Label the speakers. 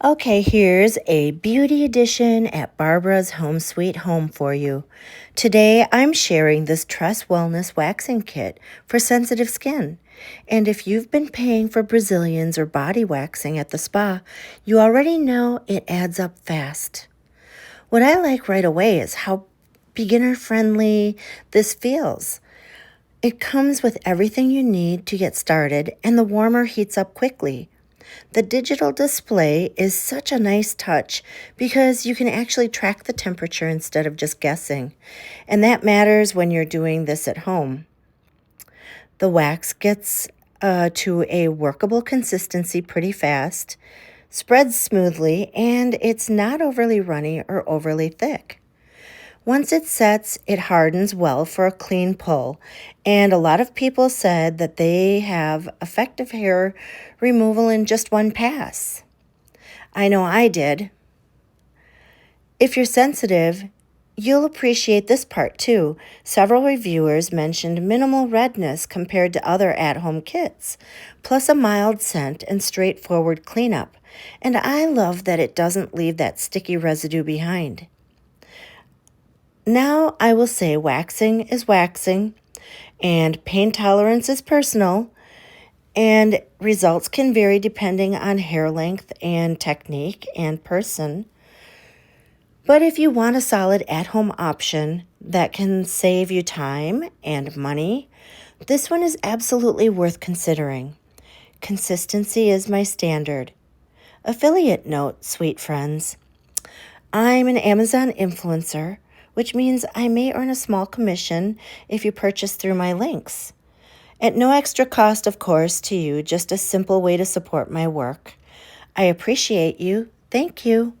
Speaker 1: Okay, here's a beauty edition at Barbara's Home Sweet Home for you. Today I'm sharing this Tress Wellness Waxing Kit for sensitive skin. And if you've been paying for Brazilians or body waxing at the spa, you already know it adds up fast. What I like right away is how beginner friendly this feels. It comes with everything you need to get started, and the warmer heats up quickly. The digital display is such a nice touch because you can actually track the temperature instead of just guessing, and that matters when you're doing this at home. The wax gets to a workable consistency pretty fast, spreads smoothly, and it's not overly runny or overly thick. Once it sets, it hardens well for a clean pull, and a lot of people said that they have effective hair removal in just one pass. I know I did. If you're sensitive, you'll appreciate this part too. Several reviewers mentioned minimal redness compared to other at-home kits, plus a mild scent and straightforward cleanup. And I love that it doesn't leave that sticky residue behind. Now I will say waxing is waxing, and pain tolerance is personal, and results can vary depending on hair length and technique and person. But if you want a solid at-home option that can save you time and money, this one is absolutely worth considering. Consistency is my standard. Affiliate note, sweet friends. I'm an Amazon influencer, which means I may earn a small commission if you purchase through my links. At no extra cost, of course, to you, just a simple way to support my work. I appreciate you. Thank you.